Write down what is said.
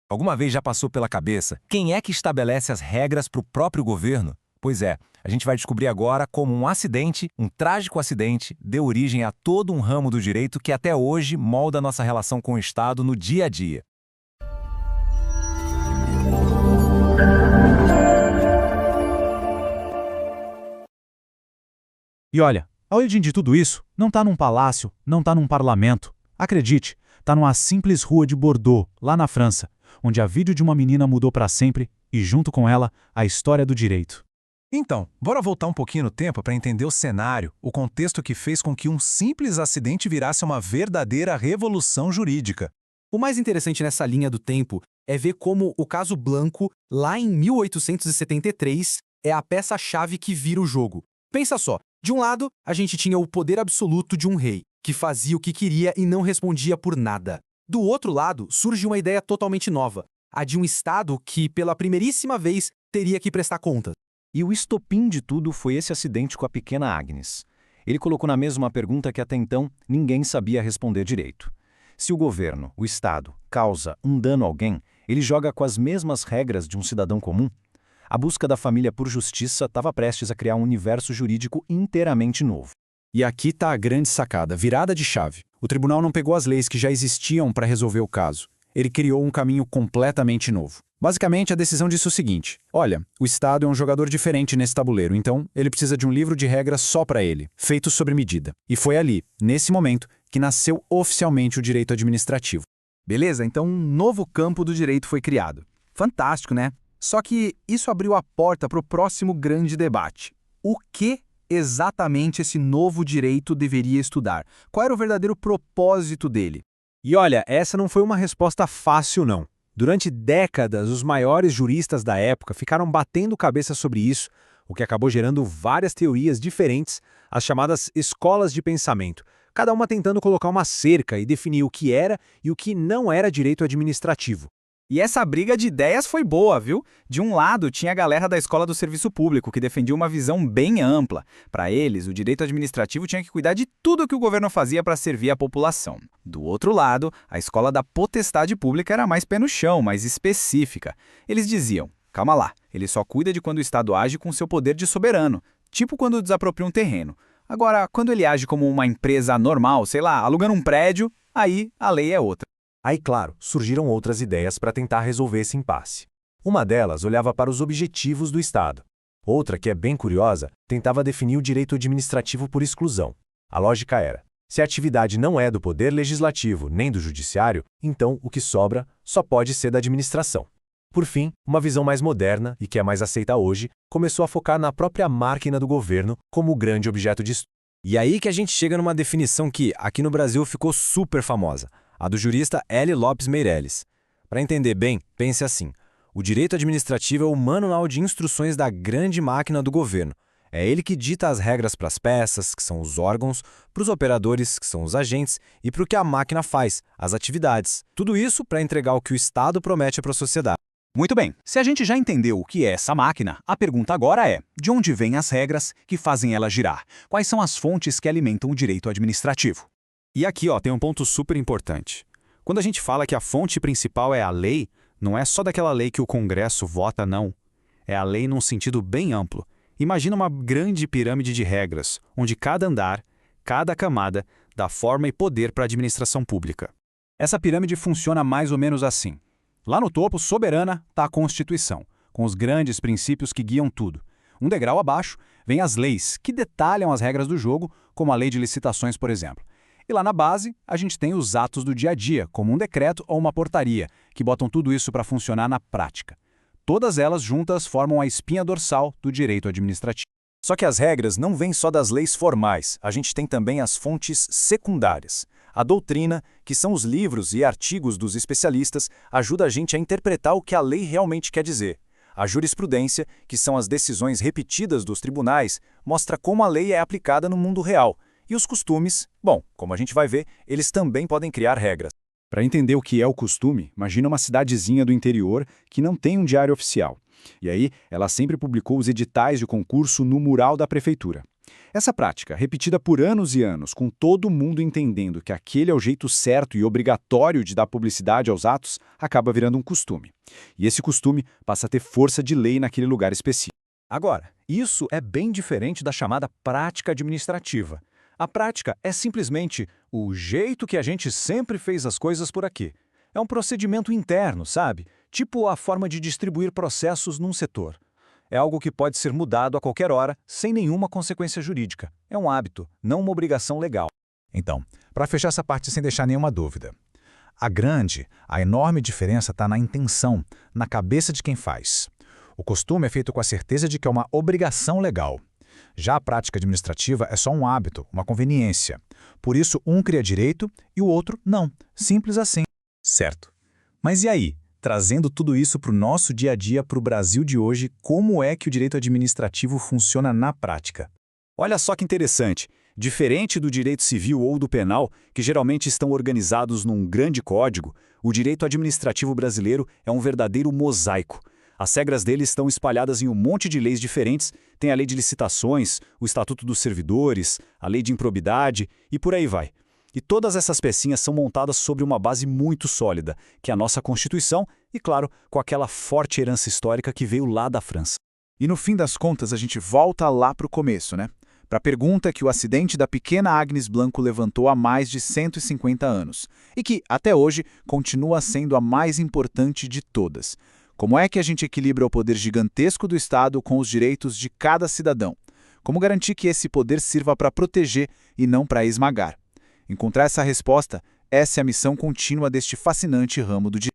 Alguma vez já passou pela cabeça quem é que estabelece as regras para o próprio governo? Pois é, a gente vai descobrir agora como um acidente, um trágico acidente, deu origem a todo um ramo do direito que até hoje molda nossa relação com o Estado no dia a dia. E olha, a origem de tudo isso não está num palácio, não está num parlamento. Acredite, está numa simples rua de Bordeaux, lá na França, onde a vida de uma menina mudou para sempre e, junto com ela, a história do direito. Então, bora voltar um pouquinho no tempo para entender o cenário, o contexto que fez com que um simples acidente virasse uma verdadeira revolução jurídica. O mais interessante nessa linha do tempo é ver como o caso Blanco, lá em 1873, é a peça-chave que vira o jogo. Pensa só, de um lado, a gente tinha o poder absoluto de um rei, que fazia o que queria e não respondia por nada. Do outro lado, surge uma ideia totalmente nova, a de um Estado que, pela primeiríssima vez, teria que prestar contas. E o estopim de tudo foi esse acidente com a pequena Agnes. Ele colocou na mesa uma pergunta que até então ninguém sabia responder direito. Se o governo, o Estado, causa um dano a alguém, ele joga com as mesmas regras de um cidadão comum? A busca da família por justiça estava prestes a criar um universo jurídico inteiramente novo. E aqui está a grande sacada, virada de chave. O tribunal não pegou as leis que já existiam para resolver o caso. Ele criou um caminho completamente novo. Basicamente, a decisão disse o seguinte: olha, o Estado é um jogador diferente nesse tabuleiro, então ele precisa de um livro de regras só para ele, feito sobre medida. E foi ali, nesse momento, que nasceu oficialmente o direito administrativo. Beleza, então um novo campo do direito foi criado. Fantástico, né? Só que isso abriu a porta para o próximo grande debate. O que exatamente esse novo direito deveria estudar? Qual era o verdadeiro propósito dele? E olha, essa não foi uma resposta fácil, não. Durante décadas, os maiores juristas da época ficaram batendo cabeça sobre isso, o que acabou gerando várias teorias diferentes, as chamadas escolas de pensamento, cada uma tentando colocar uma cerca e definir o que era e o que não era direito administrativo. E essa briga de ideias foi boa, viu? De um lado, tinha a galera da Escola do Serviço Público, que defendia uma visão bem ampla. Para eles, o direito administrativo tinha que cuidar de tudo que o governo fazia para servir a população. Do outro lado, a Escola da Potestade Pública era mais pé no chão, mais específica. Eles diziam, calma lá, ele só cuida de quando o Estado age com seu poder de soberano, tipo quando desapropria um terreno. Agora, quando ele age como uma empresa normal, sei lá, alugando um prédio, aí a lei é outra. Aí, claro, surgiram outras ideias para tentar resolver esse impasse. Uma delas olhava para os objetivos do Estado. Outra, que é bem curiosa, tentava definir o direito administrativo por exclusão. A lógica era: se a atividade não é do poder legislativo nem do judiciário, então o que sobra só pode ser da administração. Por fim, uma visão mais moderna, e que é mais aceita hoje, começou a focar na própria máquina do governo como o grande objeto de estudo. E aí que a gente chega numa definição que, aqui no Brasil, ficou super famosa, a do jurista L. Lopes Meireles. Para entender bem, pense assim: o direito administrativo é o manual de instruções da grande máquina do governo. É ele que dita as regras para as peças, que são os órgãos, para os operadores, que são os agentes, e para o que a máquina faz, as atividades. Tudo isso para entregar o que o Estado promete para a sociedade. Muito bem, se a gente já entendeu o que é essa máquina, a pergunta agora é: de onde vêm as regras que fazem ela girar? Quais são as fontes que alimentam o direito administrativo? E aqui tem um ponto super importante. Quando a gente fala que a fonte principal é a lei, não é só daquela lei que o Congresso vota, não. É a lei num sentido bem amplo. Imagina uma grande pirâmide de regras, onde cada andar, cada camada, dá forma e poder para a administração pública. Essa pirâmide funciona mais ou menos assim. Lá no topo, soberana, está a Constituição, com os grandes princípios que guiam tudo. Um degrau abaixo, vem as leis, que detalham as regras do jogo, como a lei de licitações, por exemplo. E lá na base, a gente tem os atos do dia a dia, como um decreto ou uma portaria, que botam tudo isso para funcionar na prática. Todas elas juntas formam a espinha dorsal do direito administrativo. Só que as regras não vêm só das leis formais, a gente tem também as fontes secundárias. A doutrina, que são os livros e artigos dos especialistas, ajuda a gente a interpretar o que a lei realmente quer dizer. A jurisprudência, que são as decisões repetidas dos tribunais, mostra como a lei é aplicada no mundo real. E os costumes, bom, como a gente vai ver, eles também podem criar regras. Para entender o que é o costume, imagina uma cidadezinha do interior que não tem um diário oficial. E aí, ela sempre publicou os editais de concurso no mural da prefeitura. Essa prática, repetida por anos e anos, com todo mundo entendendo que aquele é o jeito certo e obrigatório de dar publicidade aos atos, acaba virando um costume. E esse costume passa a ter força de lei naquele lugar específico. Agora, isso é bem diferente da chamada prática administrativa. A prática é simplesmente o jeito que a gente sempre fez as coisas por aqui. É um procedimento interno, sabe? Tipo a forma de distribuir processos num setor. É algo que pode ser mudado a qualquer hora, sem nenhuma consequência jurídica. É um hábito, não uma obrigação legal. Então, para fechar essa parte sem deixar nenhuma dúvida, a enorme diferença está na intenção, na cabeça de quem faz. O costume é feito com a certeza de que é uma obrigação legal. Já a prática administrativa é só um hábito, uma conveniência. Por isso, um cria direito e o outro não. Simples assim. Certo. Mas e aí? Trazendo tudo isso para o nosso dia a dia, para o Brasil de hoje, como é que o direito administrativo funciona na prática? Olha só que interessante. Diferente do direito civil ou do penal, que geralmente estão organizados num grande código, o direito administrativo brasileiro é um verdadeiro mosaico. As regras dele estão espalhadas em um monte de leis diferentes, tem a lei de licitações, o Estatuto dos Servidores, a lei de improbidade e por aí vai. E todas essas pecinhas são montadas sobre uma base muito sólida, que é a nossa Constituição e, claro, com aquela forte herança histórica que veio lá da França. E no fim das contas, a gente volta lá para o começo, né? Para a pergunta que o acidente da pequena Agnes Blanco levantou há mais de 150 anos e que, até hoje, continua sendo a mais importante de todas. Como é que a gente equilibra o poder gigantesco do Estado com os direitos de cada cidadão? Como garantir que esse poder sirva para proteger e não para esmagar? Encontrar essa resposta, essa é a missão contínua deste fascinante ramo do direito.